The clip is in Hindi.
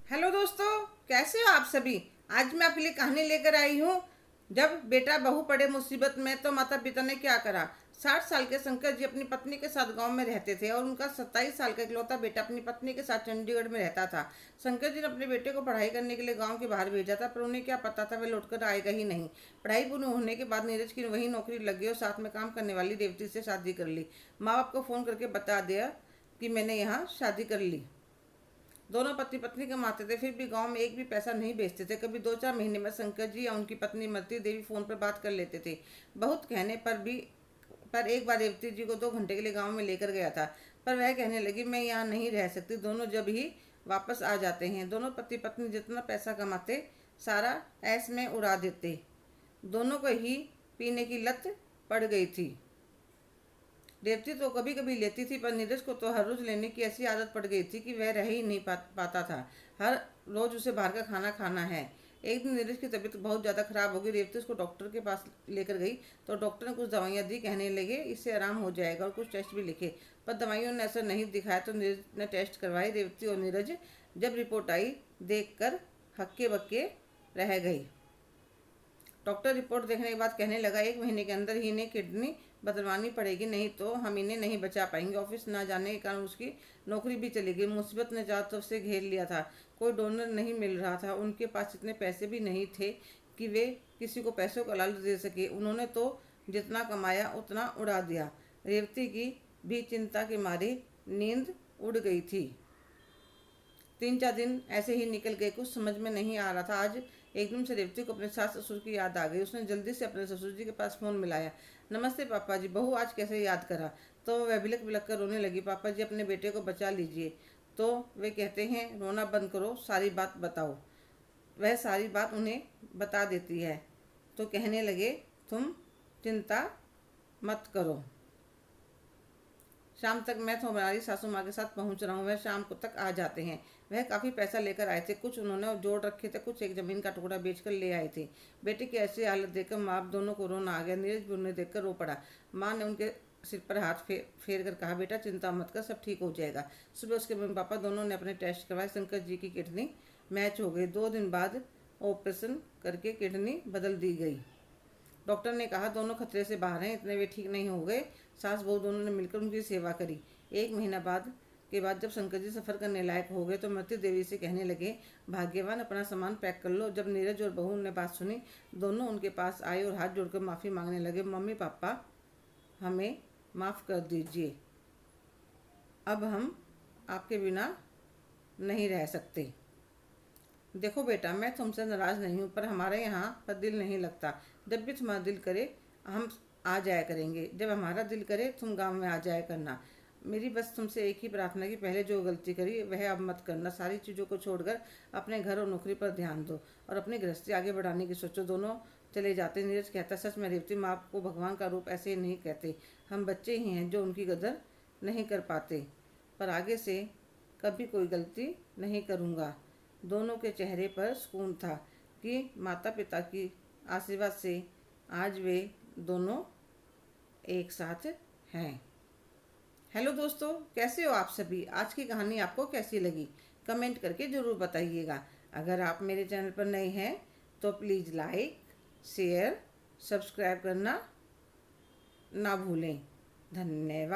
हेलो दोस्तों, कैसे हो आप सभी। आज मैं आपके लिए कहानी लेकर आई हूँ। जब बेटा बहू पड़े मुसीबत में तो माता पिता ने क्या करा। 60 साल के शंकर जी अपनी पत्नी के साथ गांव में रहते थे और उनका 27 साल का इकलौता बेटा अपनी पत्नी के साथ चंडीगढ़ में रहता था। शंकर जी ने अपने बेटे को पढ़ाई करने के लिए गांव के बाहर भेजा था, पर उन्हें क्या पता था वह लौटकर आएगा ही नहीं। पढ़ाई पूरी होने के बाद नीरज की वही नौकरी लग गई और साथ में काम करने वाली रेवती से शादी कर ली। माँ बाप को फ़ोन करके बता दिया कि मैंने यहाँ शादी कर ली। दोनों पति पत्नी कमाते थे, फिर भी गांव में एक भी पैसा नहीं बेचते थे। कभी 2-4 महीने में शंकर जी या उनकी पत्नी मलती देवी फोन पर बात कर लेते थे। बहुत कहने पर एक बार रेवती जी को 2 घंटे के लिए गांव में लेकर गया था, पर वह कहने लगी मैं यहाँ नहीं रह सकती। दोनों जब ही वापस आ जाते हैं। दोनों पति पत्नी जितना पैसा कमाते सारा ऐश में उड़ा देते। दोनों को ही पीने की लत पड़ गई थी। रेवती तो कभी कभी लेती थी, पर नीरज को तो हर रोज लेने की ऐसी आदत पड़ गई थी कि वह रह ही नहीं पाता था। हर रोज उसे बाहर का खाना खाना है। एक दिन नीरज की तबीयत बहुत ज़्यादा खराब हो गई। रेवती उसको डॉक्टर के पास लेकर गई तो डॉक्टर ने कुछ दवाइयाँ दी, कहने लगे इससे आराम हो जाएगा, और कुछ टेस्ट भी लिखे। पर दवाइयों ने असर नहीं दिखाया तो नीरज ने टेस्ट करवाए। रेवती और नीरज जब रिपोर्ट आई देख कर हक्के बक्के रह गई। डॉक्टर रिपोर्ट देखने के बाद कहने लगा 1 महीने के अंदर ही इन्हें किडनी बदलवानी पड़ेगी, नहीं तो हम इन्हें नहीं बचा पाएंगे। ऑफिस ना जाने के कारण उसकी नौकरी भी चली गई। मुसीबत ने चारों तरफ से घेर लिया था। कोई डोनर नहीं मिल रहा था। उनके पास इतने पैसे भी नहीं थे कि वे किसी को पैसों का लालच दे सके। उन्होंने तो जितना कमाया उतना उड़ा दिया। रेवती की भी चिंता के मारे नींद उड़ गई थी। 3-4 दिन ऐसे ही निकल गए, कुछ समझ में नहीं आ रहा था। आज एकदम से रेवती को अपने सास ससुर की याद आ गई। उसने जल्दी से अपने ससुर जी के पास फ़ोन मिलाया। नमस्ते पापा जी, बहू आज कैसे याद करा। तो वह बिलक बिलक कर रोने लगी। पापा जी अपने बेटे को बचा लीजिए। तो वे कहते हैं रोना बंद करो, सारी बात बताओ। वह सारी बात उन्हें बता देती है तो कहने लगे तुम चिंता मत करो, शाम तक मैं तो हमारी सासू माँ के साथ पहुँच रहा हूँ। वह शाम को तक आ जाते हैं। वह काफ़ी पैसा लेकर आए थे। कुछ उन्होंने जोड़ रखे थे, कुछ एक ज़मीन का टुकड़ा बेचकर ले आए थे। बेटे की ऐसी हालत देखकर माँ बाप दोनों को रोना आ गया। नीरज भी उन्हें देखकर रो पड़ा। माँ ने उनके सिर पर हाथ फेर कर कहा बेटा चिंता मत कर, सब ठीक हो जाएगा। सुबह उसके मम्मी पापा दोनों ने अपने टेस्ट करवाए। शंकर जी की किडनी मैच हो गई। 2 दिन बाद ऑपरेशन करके किडनी बदल दी गई। डॉक्टर ने कहा दोनों खतरे से बाहर हैं, इतने वे ठीक नहीं हो गए। सास बहू दोनों ने मिलकर उनकी सेवा करी। 1 महीना बाद जब शंकर जी सफ़र करने लायक हो गए तो मृत्यु देवी से कहने लगे भाग्यवान अपना सामान पैक कर लो। जब नीरज और बहू ने बात सुनी, दोनों उनके पास आए और हाथ जोड़कर माफ़ी मांगने लगे। मम्मी पापा हमें माफ़ कर दीजिए, अब हम आपके बिना नहीं रह सकते। देखो बेटा, मैं तुमसे नाराज़ नहीं हूँ, पर हमारे यहाँ पर दिल नहीं लगता। जब भी तुम्हारा दिल करे हम आ जाया करेंगे। जब हमारा दिल करे तुम गांव में आ जाया करना। मेरी बस तुमसे एक ही प्रार्थना कि पहले जो गलती करी वह अब मत करना। सारी चीज़ों को छोड़कर अपने घर और नौकरी पर ध्यान दो और अपनी गृहस्थी आगे बढ़ाने की सोचो। दोनों चले जाते। नीरज कहता सच में रेवती, माँ को भगवान का रूप ऐसे ही नहीं कहते। हम बच्चे ही हैं जो उनकी कदर नहीं कर पाते, पर आगे से कभी कोई गलती नहीं करूँगा। दोनों के चेहरे पर सुकून था कि माता पिता की आशीर्वाद से आज वे दोनों एक साथ हैं। हेलो दोस्तों, कैसे हो आप सभी। आज की कहानी आपको कैसी लगी कमेंट करके ज़रूर बताइएगा। अगर आप मेरे चैनल पर नए हैं तो प्लीज़ लाइक शेयर सब्सक्राइब करना ना भूलें। धन्यवाद।